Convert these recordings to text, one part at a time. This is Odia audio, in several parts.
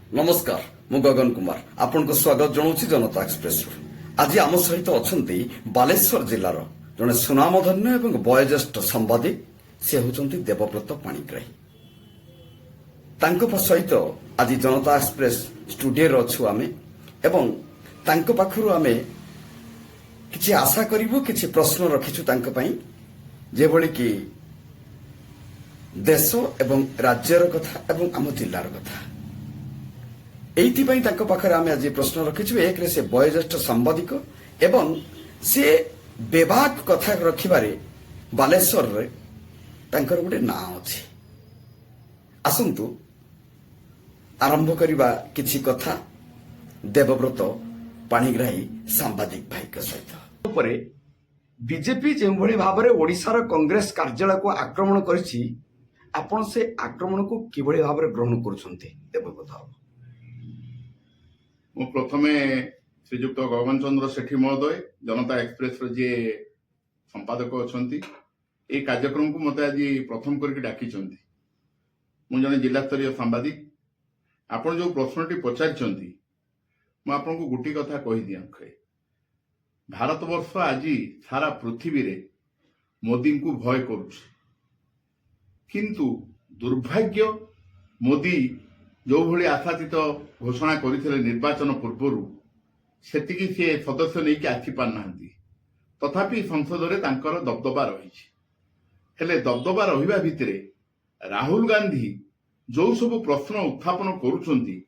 नमस्कार मु गगन कुमार आपन को स्वागत जनाऊँ जनता एक्सप्रेस आज आम सहित अच्छा बालेश्वर जिलार जड़े सुनामधन्य एवं वयोज्येष्ठ सांबादिक से होती देवव्रत पाणिग्राही सहित आज जनता एक्सप्रेस स्टूडियो अच्छु आम एवं पाखु आम कि आशा करूँ कि प्रश्न रखीचु जे भली कि देश एवं राज्यर कथा एवं आम जिलार कथा पाखे आम आज प्रश्न रखीचु एक से वयोज्येष्ठ सांबादिक एवं से बेबाक कथा रखिबारे बालेश्वर रे गोटे ना अच्छी आसतु आरंभ करवा किछि कथा देवव्रत पाणिग्राही सांबादिक भाई सहित बीजेपी जो भाव में ओडिशार कांग्रेस कार्यालय को आक्रमण करिछि आपण से आक्रमण को किभଳି भाव में ग्रहण करुछन्ते देवव्रत बाबू मु प्रथमे श्रीजुक्त गगन चंद्र सेठी महोदय जनता एक्सप्रेस जी संपादक अच्छा ये कार्यक्रम को मत आज प्रथम करके डाकी मु जने जिला स्तरीय सांबादिक आपण जो प्रश्नटी पचारि आपको गोटे कथा कही दिया भारत वर्ष आज सारा पृथ्वी रे मोदी को भय करुछ किंतु दुर्भाग्य मोदी जो भली आशातीत घोषणा करथिले निर्वाचन पूर्व सेतिकी सी सदस्य नहीं कि आसी पार नांती तथापि संसद रे तांकर दबदबा रही हेले दबदबा रहिबा भितरे राहुल गांधी जो सब प्रश्न उत्थापन करुछंती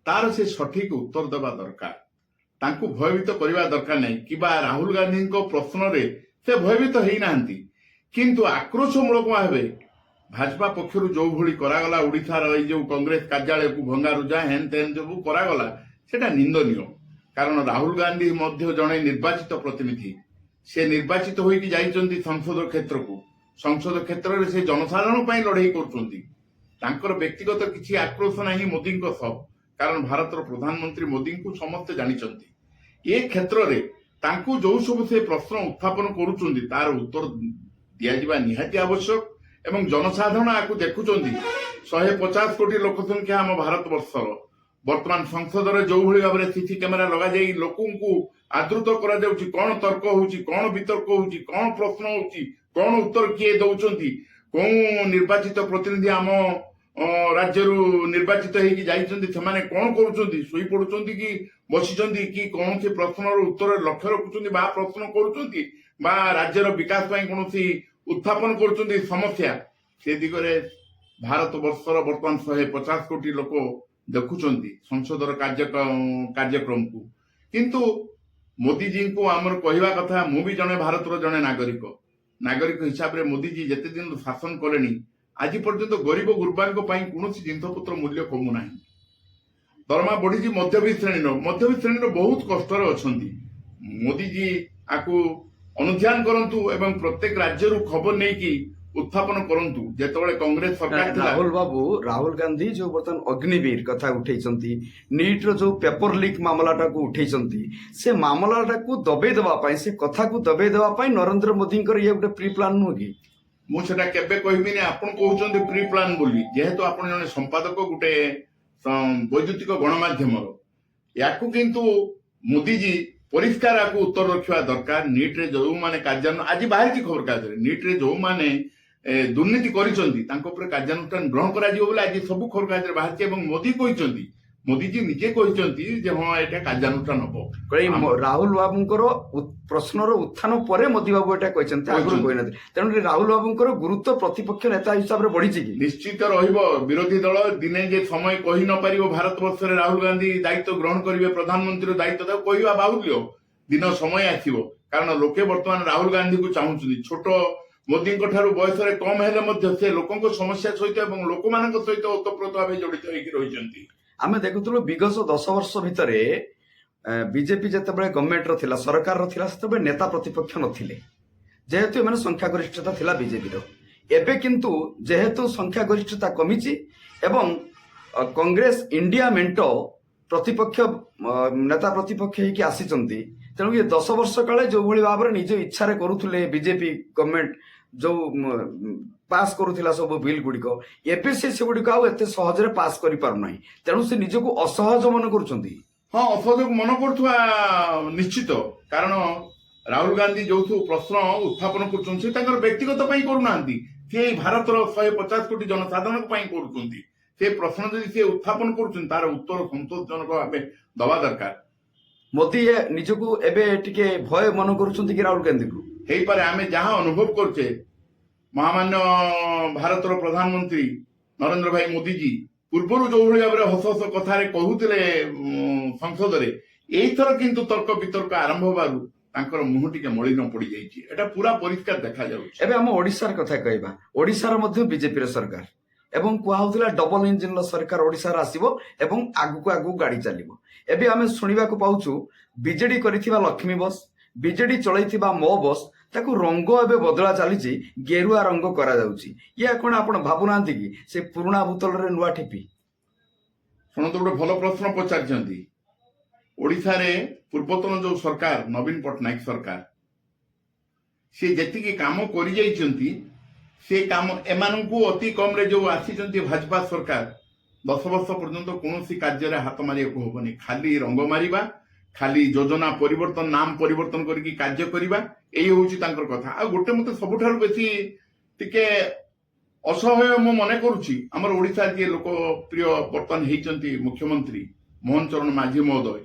तार से सठिक उत्तर देवा दरकार तांको भयभीत करबा दरकार नहीं कि राहुल गांधी को प्रश्न रे से भयभीत हेई नांती किंतु आक्रोशमूलक भावे भाजपा पक्षर जो भली करागला ओडिशार जो कांग्रेस कार्यालय को भंगारुजा हेन तेन जो करागला सेटा निंदनीय कारण राहुल गांधी मध्य जड़े निर्वाचित प्रतिनिधि से निर्वाचित होइकी जाइचंती संसद क्षेत्र में से जनसाधारण ପାଇଁ लड़ाई କରୁଛନ୍ତି तांकर व्यक्तिगत किसी आक्रोश नहीं मोदी कारण भारतर प्रधानमंत्री मोदी को समस्ते जानिचंती ये क्षेत्र रे तांको जो सब से प्रश्न उत्थापन करुचंती तार उत्तर दिया निहाती आवश्यक एवं जनसाधारण आपको देखुंट 150 कोटी लोक संख्या आम भारत वर्षर वर्तमान संसद रे जो भली भाव में सीसी कैमेरा लगा जाई लोकों को आदृत करा जाउची कौन तर्क होउची कौन वितर्क होउची कौन प्रश्न होउची कौन उत्तर किए दउचंती कौन निर्वाचित प्रतिनिधि आम राज्य निर्वाचित होगी जाइछंती सेमाने कौन करुचंती सोई पडुचंती कि बसिचंती कि कौन से प्रश्न उत्तर लक्ष्य रखुचंती बा प्रश्न करुचंती बा राज्यर विकास पई कोनोसी उत्थापन करुचंती समस्या से दिगरे भारत वर्षर वर्तमान 150 कोटी लोक देखुचंती संसदर कार्यक्रम को किंतु मोदी जी को आमर कहवा कथा मु भी जने भारतर जने नागरिक हिसाब रे मोदी जी जेते दिन शासन कलेनी आज पर्यंत गरीब गुरबांक कौन जिनपत्र मूल्य कमु ना दरमा बढ़ी मध्यवित्त श्रेणी बहुत कष्ट अच्छा मोदी जी आपको अनुध्यान करंतु एवं प्रत्येक राज्य खबर नहीं कि उत्थापन करंतु जेतबेले कांग्रेस सरकार थिला राहुल गांधी जो बर्तमान अग्निवीर कथा उठेइचंती नीट रो जो पेपर लीक मामलाटा को उठेइचंती से मामलाटा को दबे देबा पई से कथा को दबे देबा पई नरेंद्र मोदी कर ये गोटे प्री प्लान नु कि मु सेटा केबे कहबी ने आपन कहउचंती प्री प्लान बोली जेहेतु आपन जने संपादक गुटे वैद्युतिक गणमाध्यम याकू किंतु मोदी जी परिष्कार आपको उत्तर रखा दरकार नीट रे जो माने कार्यान्वयन आज बाहर खबर कागज नीट रे जो माने दुर्नीति करिसंती तांको पर कार्यानुष्ठान ग्रहण करा जिवो बोले आज सब खबर कागज बाहर एवं मोदी कहिसंती मोदी जी निजे कहिसंती जे हां एटा कार्यानुष्ठान हबो राहुल बाबूंकर प्रश्नर उत्थान परे मोदी बाबू एटा कहिसंती आगु कहिनथि तेनु राहुल बाबूंकर गुरुत्व प्रतिपक्ष नेता हिसाब रे बढ़ी छि कि निश्चित रहिबो विरोधी दल दिने जे समय कहि न पारिबो भारत वर्ष रे राहुल गांधी दायित्व ग्रहण करिवे प्रधानमंत्री दायित्व ता कहिबा बाहुल्य दिन समय आसीबो कारण लोके वर्तमान राहुल गांधी को चाहुछथि छोट मोदी ठारू बयस रे कम हेले मध्य से लोकंक समस्या सहित एवं लोकमानक सहित ओतप्रोत भाव जड़ित होइकी रहिसंती आम देखुलु विगत 10 वर्ष भितर बीजेपी जितेबाला गवर्नमेंट रा सरकार रा नेता प्रतिपक्ष नथिले जेहेतु एमाने संख्यागरिष्ठता थिला बीजेपी रो एबे किंतु जेहेतु संख्यागरिष्ठता कमिची एवं कांग्रेस इंडिया मेंटो प्रतिपक्ष नेता प्रतिपक्ष होगी आसी तेणु ये 10 वर्ष काले जो भली भाव में निज इच्छा करुले बीजेपी गवर्नमेंट ଯୋଉ ପାସ୍ କରୁଥିଲା ସବୁ ବିଲ୍ ଗୁଡିକ ଏବେ ସେ ସେଗୁଡିକ ଆଉ ଏତେ ସହଜରେ ପାସ୍ କରିପାରୁନାହିଁ, ତେଣୁ ସେ ନିଜକୁ ଅସହଜ ମନେ କରୁଛନ୍ତି। ହଁ, ଅସହଯୋଗ ମନେ କରୁଥିବା ନିଶ୍ଚିତ। କାରଣ ରାହୁଲ ଗାନ୍ଧୀ ଯୋଉ ପ୍ରଶ୍ନ ଉତ୍ଥାପନ କରୁଛନ୍ତି ସେ ତାଙ୍କର ବ୍ୟକ୍ତିଗତ ପାଇଁ କରୁନାହାନ୍ତି, ସେ ଏଇ ଭାରତର 150 କୋଟି ଜନସାଧାରଣଙ୍କ ପାଇଁ କରୁଛନ୍ତି। ସେ ପ୍ରଶ୍ନ ଯଦି ସେ ଉତ୍ଥାପନ କରୁଛନ୍ତି ତାର ଉତ୍ତର ସନ୍ତୋଷଜନକ ଭାବେ ଦବା ଦରକାର। ମୋଦି ନିଜକୁ ଏବେ ଟିକେ ଭୟ ମନେ କରୁଛନ୍ତି କି ରାହୁଲ ଗାନ୍ଧୀକୁ? ହେଇପାରେ। ଆମେ ଯାହା ଅନୁଭବ କରୁଛେ, ମହାମାନ୍ୟ ଭାରତର ପ୍ରଧାନମନ୍ତ୍ରୀ ନରେନ୍ଦ୍ର ଭାଇ ମୋଦିଜୀ ପୂର୍ବରୁ ଯୋଉଭଳି ଭାବରେ ହସ ହସ କଥାରେ କହୁଥିଲେ ସଂସଦରେ, ଏଇଥର କିନ୍ତୁ ତର୍କ ବିତର୍କ ଆରମ୍ଭ ହେବାରୁ ତାଙ୍କର ମୁହଁ ଟିକେ ମଳିନ ପଡିଯାଇଛି। ଏଟା ପୁରା ପରିଷ୍କାର ଦେଖାଯାଉଛି। ଏବେ ଆମ ଓଡିଶାର କଥା କହିବା, ଓଡିଶାର ମଧ୍ୟ ବିଜେପିର ସରକାର ଏବଂ କୁହାଯାଉଥିଲା ଡବଲ ଇଞ୍ଜିନର ସରକାର ଓଡିଶାର ଆସିବ ଏବଂ ଆଗକୁ ଆଗକୁ ଗାଡି ଚାଲିବ। ଏବେ ଆମେ ଶୁଣିବାକୁ ପାଉଛୁ ବିଜେଡି କରିଥିବା ଲକ୍ଷ୍ମୀ ବସ୍, ବିଜେଡି ଚଳେଇଥିବା ମୋ ବସ୍, ତାକୁ ରଙ୍ଗ ଏବେ ବଦଳା ଚାଲିଛି, ଗେରୁଆ ରଙ୍ଗ କରାଯାଉଛି। ୟା କଣ ଆପଣ ଭାବୁନାହାନ୍ତି କି ସେ ପୁରୁଣା ବୋତଲରେ ନୂଆ ଠିପି? ଶୁଣନ୍ତୁ, ଗୋଟେ ଭଲ ପ୍ରଶ୍ନ ପଚାରିଛନ୍ତି। ଓଡିଶାରେ ପୂର୍ବତନ ଯୋଉ ସରକାର ନବୀନ ପଟ୍ଟନାୟକ ସରକାର, ସେ ଯେତିକି କାମ କରିଯାଇଛନ୍ତି ସେ କାମ ଏମାନଙ୍କୁ ଅତି କମରେ ଯୋଉ ଆସିଛନ୍ତି ଭାଜପା ସରକାର 10 ବର୍ଷ ପର୍ଯ୍ୟନ୍ତ କୌଣସି କାର୍ଯ୍ୟରେ ହାତ ମାରିବାକୁ ହବନି। ଖାଲି ରଙ୍ଗ ମାରିବା, ଖାଲି ଯୋଜନା ପରିବର୍ତ୍ତନ, ନାମ ପରିବର୍ତ୍ତନ କରିକି କାର୍ଯ୍ୟ କରିବା, ଏଇ ହଉଛି ତାଙ୍କର କଥା। ଆଉ ଗୋଟେ ମତେ ସବୁଠାରୁ ବେଶୀ ଟିକେ ଅସହାୟ ମୁଁ ମନେ କରୁଛି, ଆମର ଓଡିଶାରେ ଯିଏ ଲୋକପ୍ରିୟ ବର୍ତ୍ତମାନ ହେଇଛନ୍ତି ମୁଖ୍ୟମନ୍ତ୍ରୀ ମୋହନ ଚରଣ ମାଝୀ ମହୋଦୟ।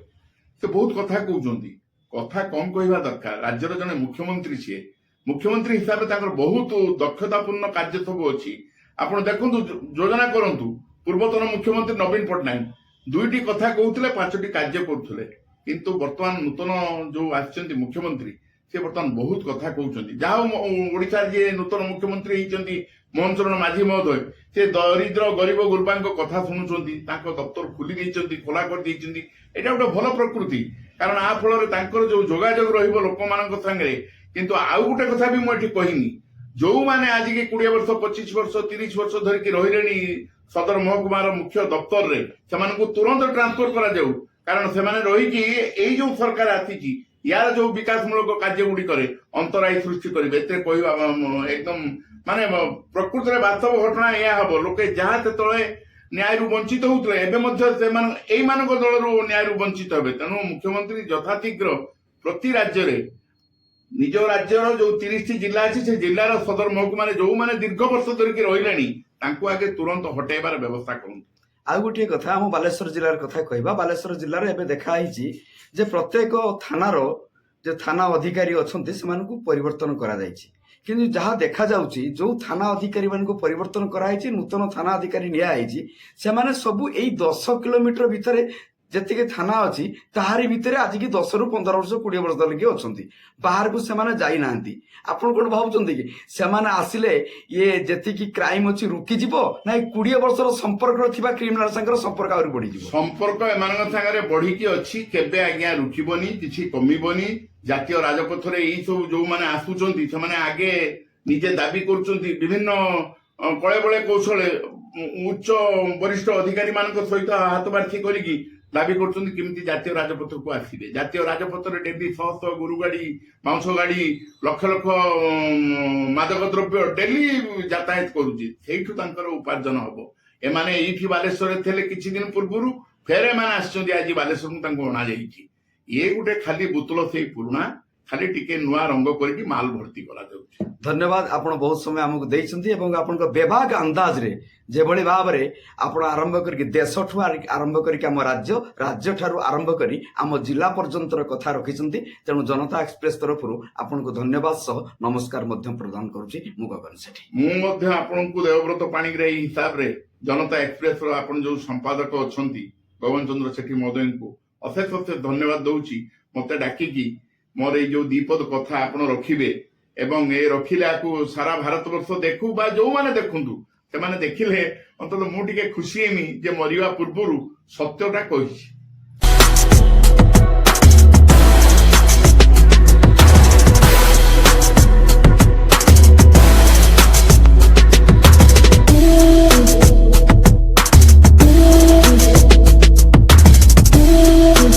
ସେ ବହୁତ କଥା କହୁଛନ୍ତି, କଥା କମ କହିବା ଦରକାର। ରାଜ୍ୟର ଜଣେ ମୁଖ୍ୟମନ୍ତ୍ରୀ, ସିଏ ମୁଖ୍ୟମନ୍ତ୍ରୀ ହିସାବରେ ତାଙ୍କର ବହୁତ ଦକ୍ଷତାପୂର୍ଣ୍ଣ କାର୍ଯ୍ୟ ସବୁ ଅଛି। ଆପଣ ଦେଖନ୍ତୁ, ଯୋଜନା କରନ୍ତୁ। ପୂର୍ବତନ ମୁଖ୍ୟମନ୍ତ୍ରୀ ନବୀନ ପଟ୍ଟନାୟକ 2ଟି କଥା କହୁଥିଲେ, 5ଟି କାର୍ଯ୍ୟ କରୁଥିଲେ। କିନ୍ତୁ ବର୍ତ୍ତମାନ ନୂତନ ଯୋଉ ଆସିଛନ୍ତି ମୁଖ୍ୟମନ୍ତ୍ରୀ, ସେ ବର୍ତ୍ତମାନ ବହୁତ କଥା କହୁଛନ୍ତି। ଯାହା ହଉ ଓଡିଶାରେ ଯିଏ ନୂତନ ମୁଖ୍ୟମନ୍ତ୍ରୀ ହେଇଛନ୍ତି ମୋହନ ଚରଣ ମାଝୀ ମହୋଦୟ, ସେ ଦରିଦ୍ର ଗରିବ ଗୁରୁବାଙ୍କ କଥା ଶୁଣୁଛନ୍ତି, ତାଙ୍କ ଦପ୍ତର ଖୋଲି ଦେଇଛନ୍ତି, ଖୋଲା କରିଦେଇଛନ୍ତି। ଏଇଟା ଗୋଟେ ଭଲ ପ୍ରକୃତି, କାରଣ ଆ ଫଳରେ ତାଙ୍କର ଯୋଉ ଯୋଗାଯୋଗ ରହିବ ଲୋକମାନଙ୍କ ସାଙ୍ଗରେ। କିନ୍ତୁ ଆଉ ଗୋଟେ କଥା ବି ମୁଁ ଏଠି କହିନି, ଯୋଉମାନେ ଆଜିକି 20 ବର୍ଷ 25 ବର୍ଷ 30 ବର୍ଷ ଧରିକି ରହିଲେଣି ସଦର ମହକୁମାର ମୁଖ୍ୟ ଦପ୍ତରରେ, ସେମାନଙ୍କୁ ତୁରନ୍ତ ଟ୍ରାନ୍ସଫର କରାଯାଉ। କାରଣ ସେମାନେ ରହିକି ଏଇ ଯୋଉ ସରକାର ଆସିଛି ୟାର ଯୋଉ ବିକାଶ ମୂଳକ କାର୍ଯ୍ୟ ଗୁଡିକରେ ଅନ୍ତରାୟ ସୃଷ୍ଟି କରିବେ। ଏଥିରେ କହିବା ଏକଦମ ମାନେ ପ୍ରକୃତରେ ବାସ୍ତବ ଘଟଣା ଏହା ହବ। ଲୋକେ ଯାହା ସେତେବେଳେ ନ୍ୟାୟରୁ ବଞ୍ଚିତ ହଉଥିଲେ, ଏବେ ମଧ୍ୟ ସେମାନେ ଏଇମାନଙ୍କ ଦଳରୁ ନ୍ୟାୟରୁ ବଞ୍ଚିତ ହେବେ। ତେଣୁ ମୁଖ୍ୟମନ୍ତ୍ରୀ ଯଥାଶୀଘ୍ର ପ୍ରତି ରାଜ୍ୟରେ, ନିଜ ରାଜ୍ୟର ଯୋଉ 30ଟି ଜିଲ୍ଲା ଅଛି, ସେ ଜିଲ୍ଲାର ସଦର ମହକୁମାରେ ଯୋଉମାନେ ଦୀର୍ଘ ବର୍ଷ ଧରିକି ରହିଲେଣି, ତାଙ୍କୁ ଆଗେ ତୁରନ୍ତ ହଟେଇବାର ବ୍ୟବସ୍ଥା କରନ୍ତୁ। ଆଉ ଗୋଟିଏ କଥା, ଆମ ବାଲେଶ୍ୱର ଜିଲ୍ଲାର କଥା କହିବା। ବାଲେଶ୍ୱର ଜିଲ୍ଲାରେ ଏବେ ଦେଖା ହେଇଛି ଯେ ପ୍ରତ୍ୟେକ ଥାନାର ଯେ ଥାନା ଅଧିକାରୀ ଅଛନ୍ତି ସେମାନଙ୍କୁ ପରିବର୍ତ୍ତନ କରାଯାଇଛି। କିନ୍ତୁ ଯାହା ଦେଖାଯାଉଛି, ଯୋଉ ଥାନା ଅଧିକାରୀ ମାନଙ୍କୁ ପରିବର୍ତ୍ତନ କରାଯାଇଛି, ନୂତନ ଥାନା ଅଧିକାରୀ ନିଆଯାଇଛି, ସେମାନେ ସବୁ ଏଇ 10 କିଲୋମିଟର ଭିତରେ ଯେତିକି ଥାନା ଅଛି ତାହାରି ଭିତରେ ଆଜିକି 10ରୁ 15 ବର୍ଷ 20 ବର୍ଷ ଲାଗି ଅଛନ୍ତି, ବାହାରକୁ ସେମାନେ ଯାଇନାହାନ୍ତି। ଆପଣ କଣ ଭାବୁଛନ୍ତି କି ସେମାନେ ଆସିଲେ ଇଏ ଯେତିକି କ୍ରାଇମ ଅଛି ରୋକିଯିବ, ନା 20 ବର୍ଷର ସମ୍ପର୍କରେ ଥିବା କ୍ରିମିନାଲ ସାଙ୍ଗର ସମ୍ପର୍କ ଆହୁରି ବଢିଯିବ? ସମ୍ପର୍କ ଏମାନଙ୍କ ସାଙ୍ଗରେ ବଢିକି ଅଛି, କେବେ ଆଜ୍ଞା ରୁକିବନି, କିଛି କମିବନି। ଜାତୀୟ ରାଜପଥରେ ଏଇ ସବୁ ଯୋଉମାନେ ଆସୁଛନ୍ତି, ସେମାନେ ଆଗେ ନିଜେ ଦାବି କରୁଛନ୍ତି ବିଭିନ୍ନ କଳେ ବଳେ କୌଶଳେ ଉଚ୍ଚ ବରିଷ୍ଠ ଅଧିକାରୀ ମାନଙ୍କ ସହିତ ହାତବାର୍ତ୍ତି କରିକି ଦାବି କରୁଛନ୍ତି କେମିତି ଜାତୀୟ ରାଜପଥକୁ ଆସିବେ। ଜାତୀୟ ରାଜପଥରେ ଡେଲି ଶହ ଶହ ଗୋରୁ ଗାଡି, ମାଉଁସ ଗାଡି, ଲକ୍ଷ ଲକ୍ଷ ମାଦକ ଦ୍ରବ୍ୟ ଡେଲି ଯାତାୟାତ କରୁଛି, ସେଇଠୁ ତାଙ୍କର ଉପାର୍ଜନ ହବ। ଏମାନେ ଏଇଠି ବାଲେଶ୍ୱରରେ ଥିଲେ କିଛି ଦିନ ପୂର୍ବରୁ, ଫେର ଏମାନେ ଆସିଛନ୍ତି ଆଜି ବାଲେଶ୍ୱରକୁ, ତାଙ୍କୁ ଅଣାଯାଇଛି। ଇଏ ଗୋଟେ ଖାଲି ବୋତଲ ସେଇ ପୁରୁଣା, ଖାଲି ଟିକେ ନୂଆ ରଙ୍ଗ କରିକି ମାଲ ଭର୍ତ୍ତି କରାଯାଉଛି। ଧନ୍ୟବାଦ, ଆପଣ ବହୁତ ସମୟ ଆମକୁ ଦେଇଛନ୍ତି ଏବଂ ଆପଣଙ୍କ ବେବାକ ଅନ୍ଦାଜରେ ଯେଭଳି ଭାବରେ ଆପଣ ଆରମ୍ଭ କରିକି ଦେଶଠୁ ଆରମ୍ଭ କରିକି ଆମ ରାଜ୍ୟ ଠାରୁ ଆରମ୍ଭ କରି ଆମ ଜିଲ୍ଲା ପର୍ଯ୍ୟନ୍ତର କଥା ରଖିଛନ୍ତି। ତେଣୁ ଜନତା ଏକ୍ସପ୍ରେସ ତରଫରୁ ଆପଣଙ୍କୁ ଧନ୍ୟବାଦ ସହ ନମସ୍କାର ମଧ୍ୟ ପ୍ରଦାନ କରୁଛି ମୁଁ ଗଗନ ସେଠୀ। ମୁଁ ମଧ୍ୟ ଆପଣଙ୍କୁ ଦେବବ୍ରତ ପାଣିଗ୍ରାହୀ ଏଇ ହିସାବରେ ଜନତା ଏକ୍ସପ୍ରେସର ଆପଣ ଯୋଉ ସମ୍ପାଦକ ଅଛନ୍ତି ଗଗନ ଚନ୍ଦ୍ର ସେଠୀ ମହୋଦୟଙ୍କୁ ଅଶେଷ ଅଶେଷ ଧନ୍ୟବାଦ ଦଉଛି। ମତେ ଡାକିକି ମୋର ଏଇ ଯୋଉ ଦିପଦ କଥା ଆପଣ ରଖିବେ ଏବଂ ଏ ରଖିଲେ ଆକୁ ସାରା ଭାରତ ବର୍ଷ ଦେଖୁ ବା ଯୋଉମାନେ ଦେଖନ୍ତୁ, ସେମାନେ ଦେଖିଲେ ଅନ୍ତତଃ ମୁଁ ଟିକେ ଖୁସି ହେମି ଯେ ମରିବା ପୂର୍ବରୁ ସତ୍ୟଟା କହିଛି।